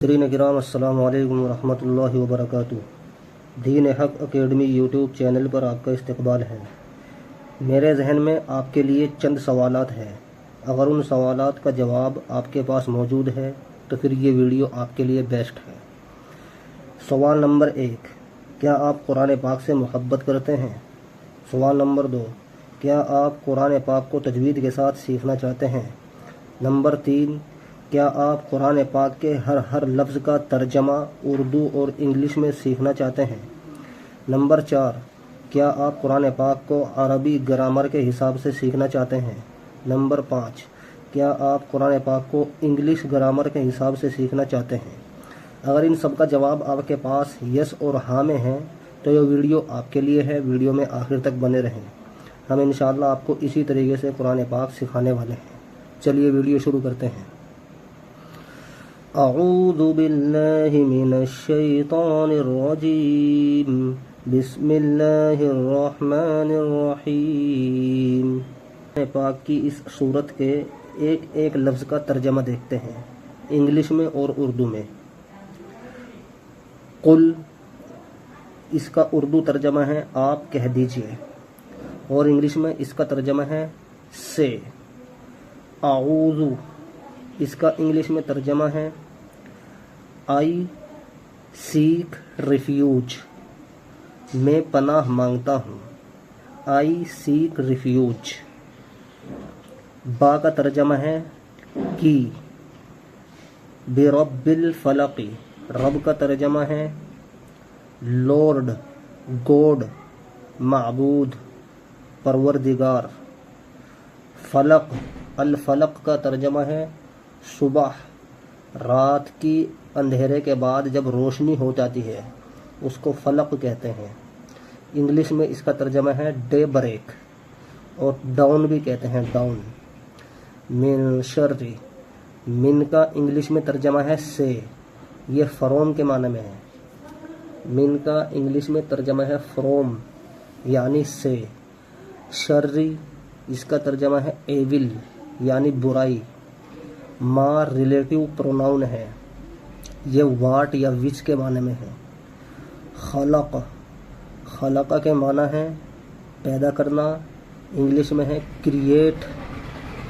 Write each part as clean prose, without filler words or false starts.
नाज़रीन किराम अस्सलामु अलैकुम रहमतुल्लाहि व बरकातुहू। दीन हक एकेडमी यूट्यूब चैनल पर आपका इस्तकबाल है। मेरे जहन में आपके लिए चंद सवालात हैं। अगर उन सवालात का जवाब आपके पास मौजूद है तो फिर ये वीडियो आपके लिए बेस्ट है। सवाल नंबर 1, क्या आप कुरान पाक से मोहब्बत करते हैं? सवाल नंबर 2, क्या आप कुरान पाक को तजवीद के साथ सीखना चाहते हैं? नंबर 3, क्या आप कुरान पाक के हर लफ्ज़ का तर्जमा उर्दू और इंग्लिश में सीखना चाहते हैं? नंबर 4, क्या आप कुरान पाक को अरबी ग्रामर के हिसाब से सीखना चाहते हैं? नंबर 5, क्या आप कुरान पाक को इंग्लिश ग्रामर के हिसाब से सीखना चाहते हैं? अगर इन सब का जवाब आपके पास यस और हाँ में है तो यह वीडियो आपके लिए है। वीडियो में आखिर तक बने रहें। हम इंशाअल्लाह आपको इसी तरीके से कुरान पाक सिखाने वाले हैं। चलिए वीडियो शुरू करते हैं। अऊज़ु बिल्लाहि मिनश शैतानिर रजीम, बिस्मिल्लाहिर रहमानिर रहीम। पाक की इस सूरत के एक एक लफ्ज़ का तर्जमा देखते हैं, इंग्लिश में और उर्दू में। कुल, इसका उर्दू तर्जमा है आप कह दीजिए, और इंग्लिश में इसका तर्जमा है से। आऊज़ु, इसका इंग्लिश में तर्जमा है आई सीक रिफ्यूज, मैं पनाह मांगता हूँ। I seek refuge. बा का तर्जमा है की। बिरब्बिल फलकी, रब का तर्जमा है लॉर्ड, गॉड, माबूद, परवरदिगार। फलक, अल फलक का तर्जमा है सुबह, रात की अंधेरे के बाद जब रोशनी हो जाती है उसको फलक कहते हैं। इंग्लिश में इसका तर्जमा है डे ब्रेक, और डाउन भी कहते हैं डाउन। मिन शर्री, मिन का इंग्लिश में तर्जमा है से, ये फ्रॉम के माने में है। मिन का इंग्लिश में तर्जमा है फ्रॉम यानी से। शर्री, इसका तर्जमा है एविल यानी बुराई। मा रिलेटिव प्रोनाउन है, ये वाट या विच के माने में है। खलक, खलका के माना है पैदा करना, इंग्लिश में है क्रिएट,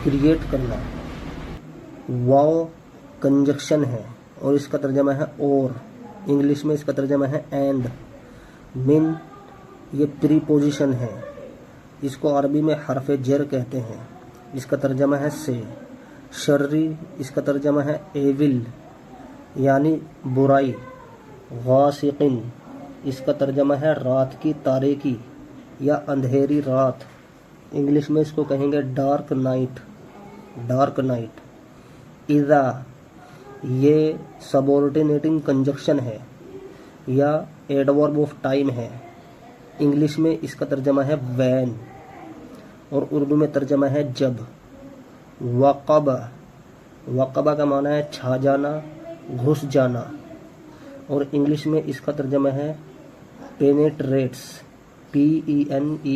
क्रिएट करना। वाव कंजक्शन है और इसका तर्जमा है और, इंग्लिश में इसका तर्जमा है एंड। मिन, ये प्रीपोजिशन है, इसको अरबी में हरफ जर कहते हैं, इसका तर्जमा है से। शर्री, इसका तर्जमा है एविल यानी बुराई। गासिकिन, इसका तर्जमा है रात की तारीकी या अंधेरी रात, इंग्लिश में इसको कहेंगे डार्क नाइट, डार्क नाइट। इज़ा, ये सबऑर्डिनेटिंग कंजक्शन है या एडवर्ब ऑफ टाइम है, इंग्लिश में इसका तर्जमा है वैन, और उर्दू में तर्जमा है जब। वक़बा, वक़बा का माना है छा जाना, घुस जाना, और इंग्लिश में इसका तर्जमा है पेनेट्रेट्स, PENETRATE,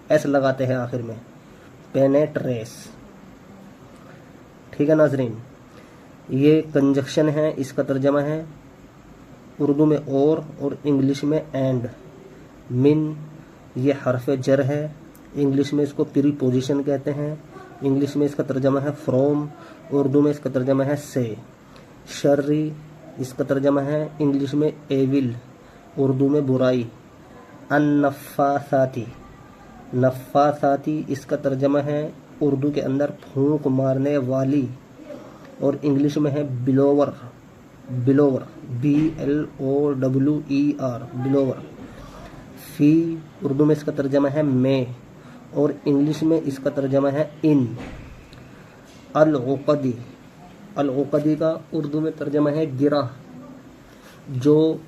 एस लगाते हैं आखिर में, पेनेट्रेस। ठीक है नाजरीन, ये कंजक्शन है, इसका तर्जमा है उर्दू में और इंग्लिश में एंड। मिन, ये हरफ जर है, इंग्लिश में इसको प्रीपोजिशन कहते हैं, इंग्लिश में इसका तर्जमा है फ्रॉम, उर्दू में इसका तर्जमा है से। शर्री, इसका तर्जमा है इंग्लिश में एविल, उर्दू में बुराई। अन्नफ़ासाती, नफ़ासाती, इसका तर्जमा है उर्दू के अंदर फूंक मारने वाली, और इंग्लिश में है बिलोवर, बिलोवर, BLOWER, बिलोवर। फ़ी, उर्दू में इसका तर्जमा है में, और इंग्लिश में इसका तर्जमा है इन। अल-उक़दी, अल-उक़दी का उर्दू में तर्जमा है गिरह, जो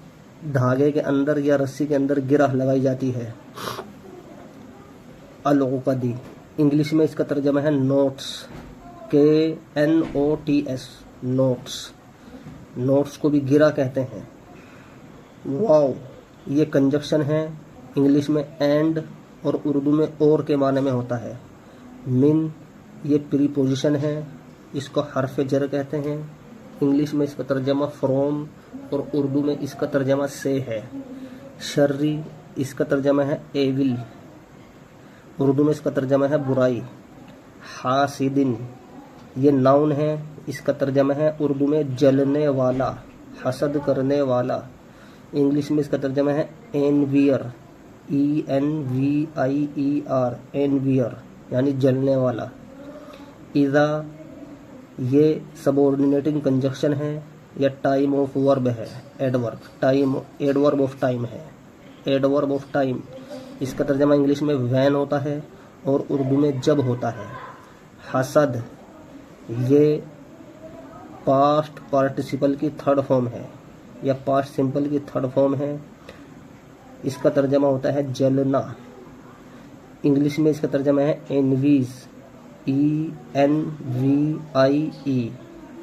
धागे के अंदर या रस्सी के अंदर गिरह लगाई जाती है। अल-उक़दी, इंग्लिश में इसका तर्जमा है नोट्स, KNOTS, नोट्स, नोट्स को भी गिरा कहते हैं। वाव, ये कंजक्शन है, इंग्लिश में एंड और उर्दू में और के माने में होता है। मिन, ये प्रीपोजिशन है, इसको हर्फ जर कहते हैं। इंग्लिश में इसका तर्जमा फ्रॉम और उर्दू में इसका तर्जमा से है। शर्री इसका तर्जमा है एविल, उर्दू में इसका तर्जमा है बुराई। हासिदिन ये नाउन है, इसका तर्जमा है उर्दू में जलने वाला, हसद करने वाला। इंग्लिश में इसका तर्जमा है एनवियर, ENVIER, एनवियर यानी जलने वाला। इज़ा ये सबऑर्डिनेटिंग कंजक्शन है या टाइम ऑफ वर्ब है, adverb, time adverb of time है, एडवर्ब ऑफ टाइम। इसका तर्जमा इंग्लिश में वैन होता है और उर्दू में जब होता है। हसद ये पास्ट पार्टिसिपल की थर्ड फॉर्म है या पास्ट सिंपल की थर्ड फॉर्म है। इसका तर्जमा होता है जलना। इंग्लिश में इसका तर्जमा है एनवीज, ENVIE,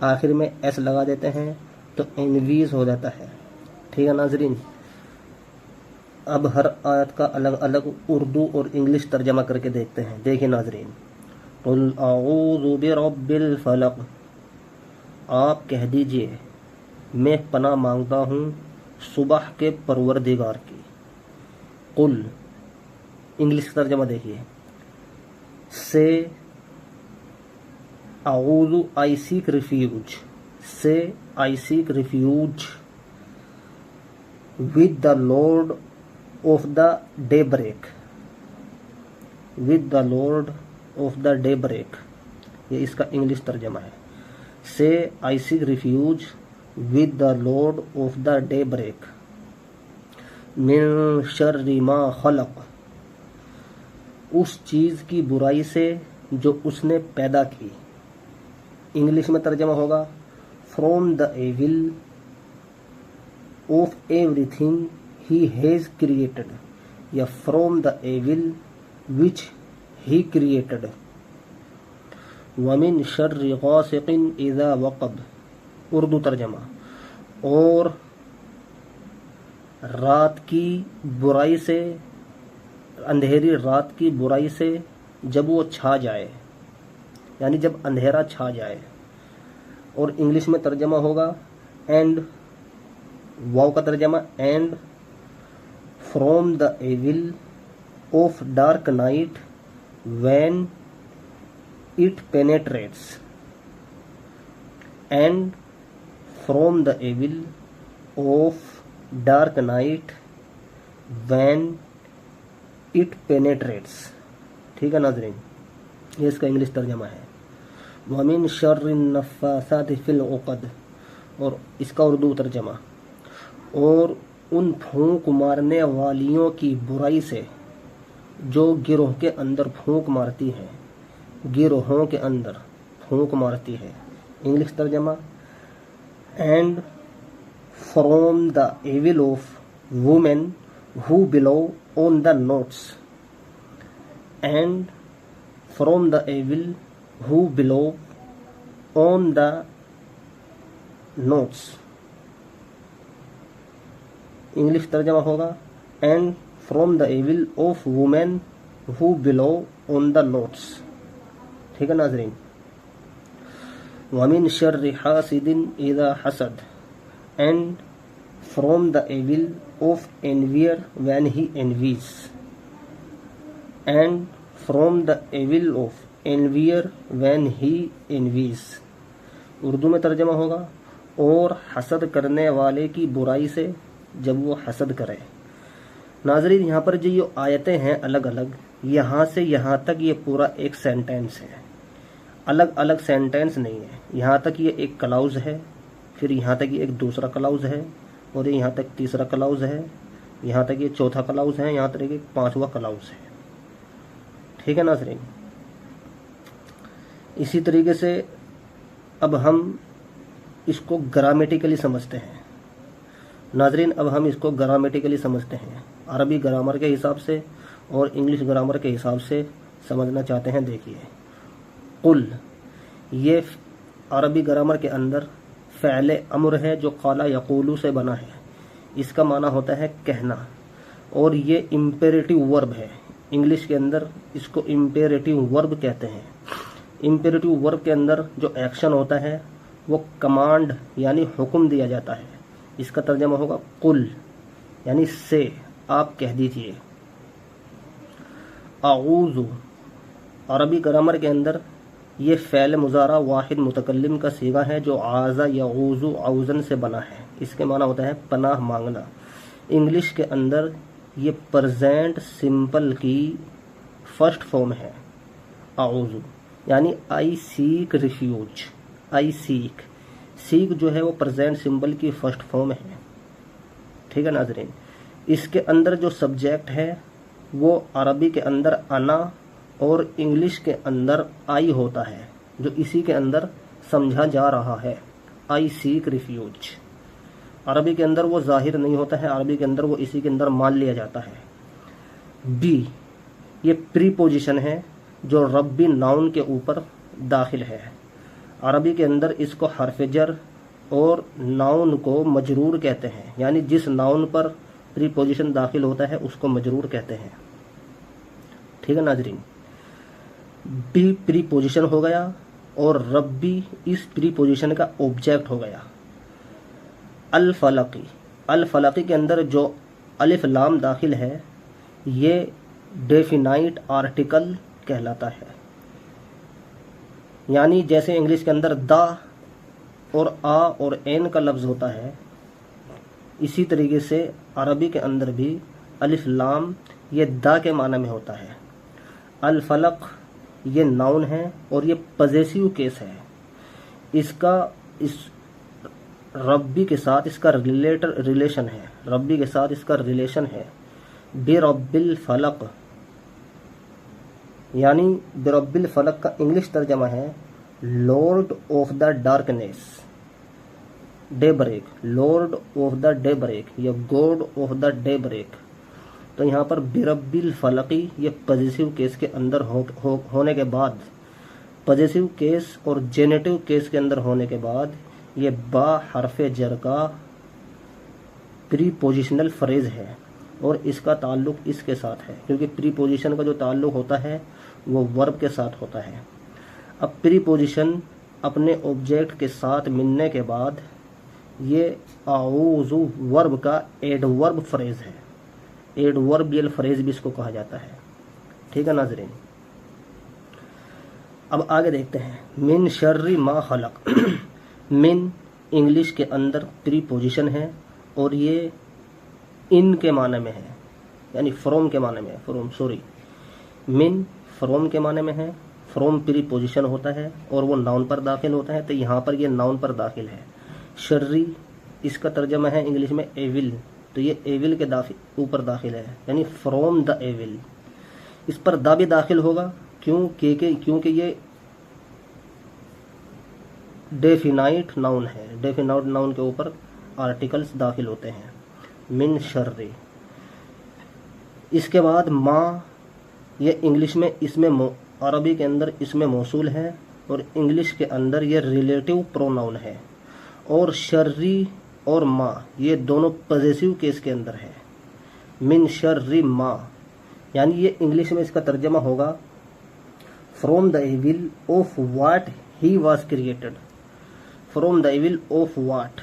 आखिर में S लगा देते हैं तो एनवीज हो जाता है। ठीक है नाजरीन, अब हर आयत का अलग अलग उर्दू और इंग्लिश तर्जमा करके देखते हैं। देखिए नाजरीन, कुल अऊज़ु बिरब्बिल फलक, आप कह दीजिए मैं पनाह मांगता हूँ सुबह के परवरदिगार की। कुल इंग्लिश तर्जमा देखिए, से अऊज़ु आई seek refuge, say I seek refuge with the lord of the daybreak, with the lord of the daybreak, ये इसका इंग्लिश तर्जमा है। Say I seek refuge with the lord of the daybreak मिन शर्रि मा खलक, उस चीज की बुराई से जो उसने पैदा की। इंग्लिश में तर्जमा होगा from the evil of everything he has created या from the evil which he created. वमिन शर्रि गासिकिन इज़ा वक़ब, उर्दू तर्जमा, और रात की बुराई से, अंधेरी रात की बुराई से जब वो छा जाए, यानी जब अंधेरा छा जाए। और इंग्लिश में तर्जमा होगा एंड, वाव का तर्जमा and from the evil of dark night when it penetrates, and from the evil of dark night when it penetrates. ठीक है नाजरीन, ये इसका इंग्लिश तर्जमा है। वमिन शर्रिन नफ्फासाति फिल उक़द, और इसका उर्दू तर्जमा, और उन फूंक मारने वालियों की बुराई से जो गिरोह के अंदर फूंक मारती है, गिरोहों के अंदर फूंक मारती है। इंग्लिश तर्जमा and from the evil of women who blow on the knots, and from the evil who blow on the knots. English तर्जमा होगा and from the evil of women who blow on the knots. ठीक है नाजरीन, वमिन शर्रि हासिदिन इज़ा हसद, and from the evil of envier when he envies, and from the evil of envier when he envies. Urdu में तर्जमा होगा और हसद करने वाले की बुराई से जब वो हसद करे। नाजरीन, यहाँ पर जो ये आयतें हैं अलग अलग, यहाँ से यहाँ तक ये पूरा एक सेंटेंस है, अलग अलग सेंटेंस नहीं है। यहाँ तक ये एक क्लाउज है, फिर यहाँ तक ये एक दूसरा क्लाउज है, और यहाँ तक तीसरा क्लाउज है, यहाँ तक ये चौथा क्लाउज है, यहाँ तक एक पांचवा क्लाउज है। ठीक है नाजरीन, इसी तरीके से अब हम इसको ग्रामेटिकली समझते हैं। नाजरीन, अब हम इसको ग्रामेटिकली समझते हैं, अरबी ग्रामर के हिसाब से और इंग्लिश ग्रामर के हिसाब से समझना चाहते हैं। देखिए, कुल ये अरबी ग्रामर के अंदर फ़ेल अम्र है जो काला यकूलू से बना है। इसका माना होता है कहना, और ये इम्पेरेटिव वर्ब है। इंग्लिश के अंदर इसको इम्पेरेटिव वर्ब कहते हैं। इम्पेरेटिव वर्ब के अंदर जो एक्शन होता है वो कमांड यानी हुक्म दिया जाता है। इसका तर्जमा होगा कुल यानी से, आप कह दीजिए। आऊज़ु अरबी ग्रामर के अंदर ये फ़ेल मुज़ारा वाहिद मुतकल्लिम का सीगा है जो आज़ा यऊज़ु औज़न से बना है। इसके माना होता है पनाह मांगना। इंग्लिश के अंदर ये प्रेजेंट सिंपल की फर्स्ट फॉर्म है आऊज़ु, यानी I seek refuge. I seek, seek जो है वो प्रेजेंट सिंपल की फर्स्ट फॉर्म है। ठीक है नाज़रीन। इसके अंदर जो सब्जेक्ट है वो अरबी के अंदर अना और इंग्लिश के अंदर आई होता है, जो इसी के अंदर समझा जा रहा है। आई सीक रिफ्यूज अरबी के अंदर वो जाहिर नहीं होता है, अरबी के अंदर वो इसी के अंदर मान लिया जाता है। बी ये प्रीपोजिशन है जो रब्बी नाउन के ऊपर दाखिल है। अरबी के अंदर इसको हर्फ जर और नाउन को मजरूर कहते हैं, यानी जिस नाउन पर प्रीपोजिशन दाखिल होता है उसको मजरूर कहते हैं। ठीक है नाजरीन। बी प्रीपोजिशन हो गया और रब्बी इस प्रीपोजिशन का ऑब्जेक्ट हो गया। अल फलकी, अल फलकी के अंदर जो अलिफ लाम दाखिल है ये डेफिनाइट आर्टिकल कहलाता है, यानी जैसे इंग्लिश के अंदर दा और आ और एन का लफ्ज़ होता है, इसी तरीके से अरबी के अंदर भी अलिफ लाम ये दा के माना में होता है। अल फलक ये नाउन है और ये पजेसिव केस है। इसका इस रब्बी के साथ इसका रिलेशन है, रब्बी के साथ इसका रिलेशन है। बिरब्बिल फलक, यानी बिरब्बिल फलक का इंग्लिश तर्जमा है Lord of the darkness, daybreak, Lord of the daybreak या God of the daybreak. तो यहाँ पर बिरब्बिल फलकी ये पॉजिटिव केस के अंदर होने के बाद, पॉजिटिव केस और जेनेटिव केस के अंदर होने के बाद ये बा हरफे जर का प्रीपोजिशनल फ्रेज है और इसका ताल्लुक इसके साथ है, क्योंकि प्रीपोजिशन का जो ताल्लुक होता है वो वर्ब के साथ होता है। अब प्रीपोजिशन अपने ऑब्जेक्ट के साथ मिलने के बाद ये आऊज़ु वर्ब का एडवर्ब फ्रेज है, एडवर्बियल फ्रेज भी इसको कहा जाता है। ठीक है नाज़रीन। अब आगे देखते हैं। मिन शर्री मा खलक। मिन इंग्लिश के अंदर प्रीपोजिशन है और ये इन के माने में है, यानी फ्रॉम के माने में है, फ्रॉम सॉरी मिन फ्रॉम के माने में है। फ्रॉम प्रीपोजिशन होता है और वो नाउन पर दाखिल होता है, तो यहाँ पर ये नाउन पर दाखिल है। शर्री इसका तर्जमा है इंग्लिश में एविल, तो ये एविल के ऊपर दाखिल है, यानी फ्रॉम द एविल। इस पर दा भी दाखिल होगा, क्योंकि ये डेफिनाइट नाउन है, डेफिनाइट नाउन के ऊपर आर्टिकल्स दाखिल होते हैं। मिन शर्री। इसके बाद माँ, ये इंग्लिश में इसमें अरबी के अंदर इसमें मौसूल है और इंग्लिश के अंदर ये रिलेटिव प्रोनाउन है। और शर्री और माँ ये दोनों पॉजिटिव केस के अंदर है। मिन शर्री माँ, यानी ये इंग्लिश में इसका तर्जमा होगा from the evil of what he was created. From the evil of what,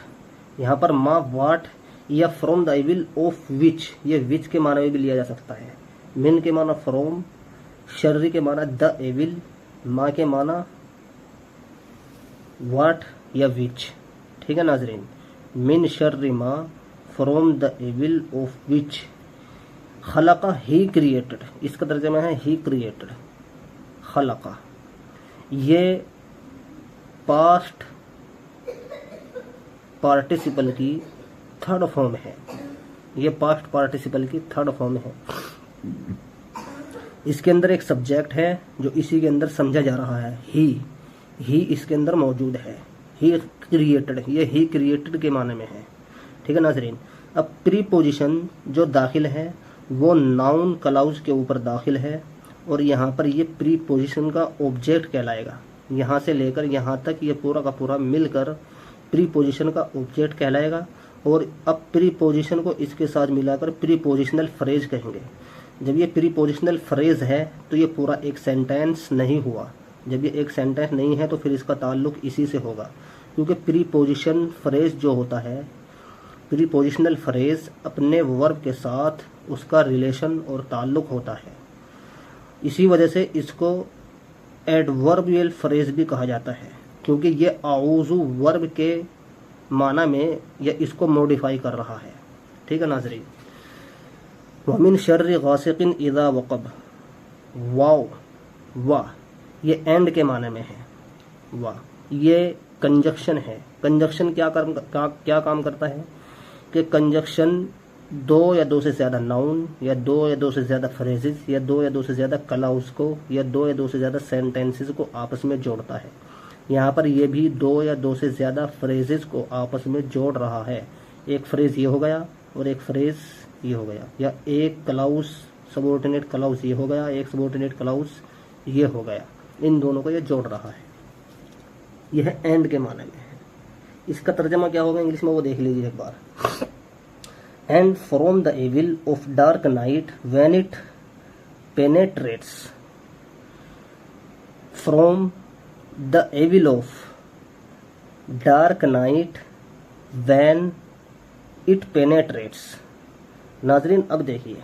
यहाँ पर माँ व्हाट या from the evil of which, ये विच के माना में भी लिया जा सकता है। मिन के माना फ्रॉम, शर्री के माना द एविल, माँ के माना व्हाट या विच। ठीक है नाजरीन। मिन शर्री माँ from the evil of which खलका ही क्रिएटेड, इसका तर्जमा है ही क्रिएटेड। खलका ये पास्ट पार्टिसिपल की थर्ड फॉर्म है, ये पास्ट पार्टिसिपल की थर्ड फॉर्म है। इसके अंदर एक सब्जेक्ट है जो इसी के अंदर समझा जा रहा है, ही इसके अंदर मौजूद है। ही क्रिएटेड, ये ही क्रिएटेड के माने में है। ठीक है नाजरीन। अब प्रीपोजिशन जो दाखिल है वो नाउन क्लाउज के ऊपर दाखिल है और यहाँ पर ये प्रीपोजिशन का ऑब्जेक्ट कहलाएगा। यहाँ से लेकर यहाँ तक ये पूरा का पूरा मिलकर प्रीपोजिशन का ऑब्जेक्ट कहलाएगा। और अब प्रीपोजिशन को इसके साथ मिलाकर प्रीपोजिशनल फ्रेज कहेंगे। जब ये प्रीपोजिशनल फ्रेज है तो ये पूरा एक सेंटेंस नहीं हुआ, जब ये एक सेंटेंस नहीं है तो फिर इसका ताल्लुक इसी से होगा, क्योंकि प्रीपोजिशन फ्रेज जो होता है, प्रीपोजिशनल फ्रेज अपने वर्ब के साथ उसका रिलेशन और ताल्लुक होता है। इसी वजह से इसको एडवर्बियल फ्रेज भी कहा जाता है, क्योंकि ये आऊज़ु वर्ब के माना में या इसको मॉडिफाई कर रहा है। ठीक है नाज़रीन। वमिन शर्रि गासिकिन इज़ा वक़ब, वाव वाह ये एंड के माने में है। वाह ये कंजक्शन है। कंजक्शन क्या काम करता है कि कंजक्शन दो या दो से ज़्यादा नाउन या दो या दो से ज़्यादा फ्रेजेस या दो या दो से ज़्यादा क्लाउज को या दो या दो से ज़्यादा सेंटेंसेस को आपस में जोड़ता है। यहाँ पर ये भी दो या दो से ज़्यादा फ्रेजेस को आपस में जोड़ रहा है। एक फ्रेज ये हो गया और एक फ्रेज ये हो गया, या एक क्लाउज सबऑर्डिनेट क्लाउज ये हो गया, एक सबऑर्डिनेट क्लाउज ये हो गया। इन दोनों को ये जोड़ रहा है। यह एंड के माने में है। इसका तर्जमा क्या होगा इंग्लिश में वो देख लीजिए एक बार। And from the evil of dark night when it penetrates, from the evil of dark night when it penetrates. नाजरीन अब देखिए,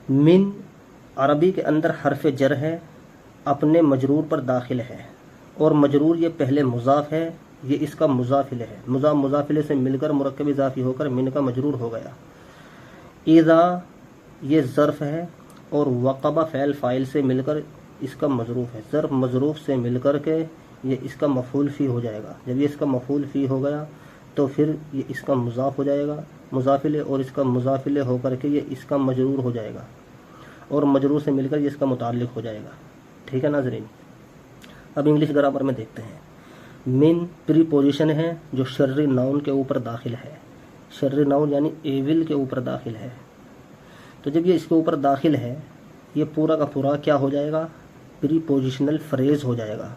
मिन अरबी के अंदर हरफ जर है, अपने मजरूर पर दाखिल है, और मजरूर ये पहले मुजाफ है, ये इसका मुजाफिल है। मुजाफिले से मिलकर मुरक्कब इजाफी होकर मिन का मजरूर हो गया। इज़ा ये ज़र्फ है और वक़बा फ़ैल फ़ाइल से मिलकर इसका मजरूफ है। ज़र्फ मजरूफ से मिलकर के ये इसका मफ़ूल फ़ी हो जाएगा। जब ये इसका मफ़ूल फ़ी हो गया तो फिर ये इसका मुजाफ हो जाएगा, मुजाफिले, और इसका मुजाफिले होकर के ये इसका मजरूर हो जाएगा, और मजरूर से मिलकर ये इसका मुताल्लिक हो जाएगा। ठीक है नाज़रीन। अब इंग्लिश ग्रामर में देखते हैं। मिन प्रीपोजिशन है जो शर्री नाउन के ऊपर दाखिल है। शर्री नाउन यानी एविल के ऊपर दाखिल है। तो जब ये इसके ऊपर दाखिल है, ये पूरा का पूरा क्या हो जाएगा, प्रीपोजिशनल फ्रेज हो जाएगा,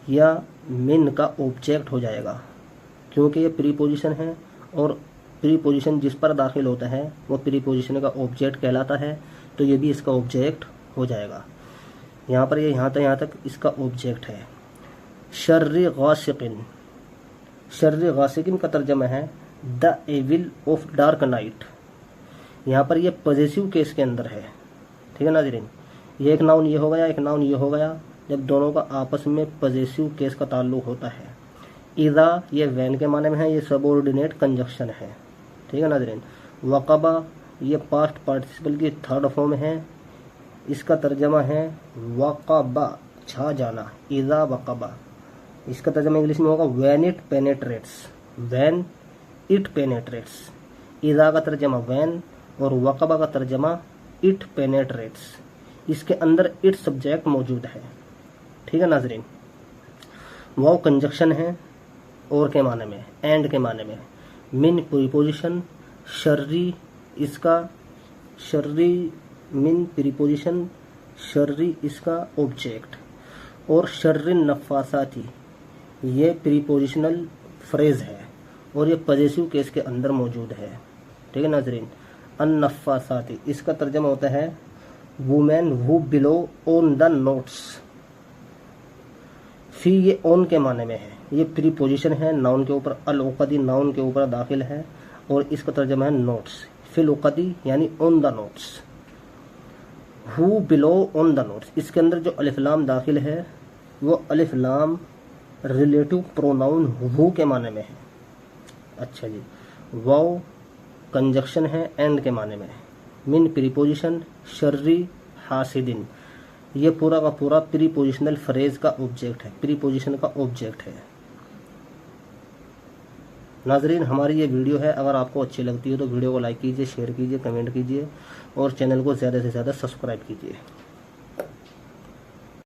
या मिन का ऑब्जेक्ट हो जाएगा, क्योंकि ये प्रीपोजिशन है और प्रीपोजिशन जिस पर दाखिल होता है वो प्रीपोजिशन का ऑब्जेक्ट कहलाता है। तो ये भी इसका ऑब्जेक्ट हो जाएगा। यहाँ पर ये यहाँ तक इसका ऑब्जेक्ट है। शर्रि गासिकिन, शर्रि गासिकिन का तर्जमा है the evil of dark night. यहाँ पर ये पॉजेसिव केस के अंदर है। ठीक है नाज़रीन। ये एक नाउन ये हो गया, एक नाउन ये हो गया, जब दोनों का आपस में पॉजेसिव केस का ताल्लुक होता है। इज़ा ये वैन के माने में है, ये सबऑर्डिनेट कंजक्शन है। ठीक है नाज़रीन। वक़बा ये पास्ट पार्टिसिपल की थर्ड फॉर्म है। इसका तर्जमा है वक़बा छा जाना। इज़ा वक़बा, इसका तर्जमा इंग्लिश में होगा when it penetrates, when it penetrates. इज़ा का तर्जमा व्हेन और वक़बा का तर्जमा इट पेनेट्रेट्स। इसके अंदर इट सब्जेक्ट मौजूद है। ठीक है नाज़रीन। वाव कंजक्शन है और के माने में, एंड के माने में। मिन प्रीपोजिशन, शर्री इसका शर्री, मिन प्रीपोजिशन, शर्री इसका ऑब्जेक्ट, और शर्रिन नफ़ासाती ये प्रीपोजिशनल फ्रेज है और ये पॉजेसिव केस के अंदर मौजूद है। ठीक है नाज़रीन। अन-नफ़ासाती इसका तर्जमा होता है women who blow on the knots. फी ये ऑन के माने में है, ये प्रीपोजिशन है नाउन के ऊपर, अल-उक़दी नाउन के ऊपर दाखिल है, और इसका तर्जमा है नोट्स। फिल उक़दी यानी on the notes. Who blow on the notes, इसके अंदर जो अलिफ लाम दाखिल है वो अलिफ लाम रिलेटिव प्रोनाउन हु के माने में है। अच्छा जी। वाव कंजक्शन है, एंड के माने में है। मिन प्रीपोजिशन, शर्री हासिदिन ये पूरा का पूरा प्रीपोजिशनल फ्रेज का ऑब्जेक्ट है, प्रीपोजिशन का ऑब्जेक्ट है। नाजरीन हमारी ये वीडियो है, अगर आपको अच्छी लगती है तो वीडियो को लाइक कीजिए, शेयर कीजिए, कमेंट कीजिए और चैनल को ज़्यादा से ज़्यादा सब्सक्राइब कीजिए।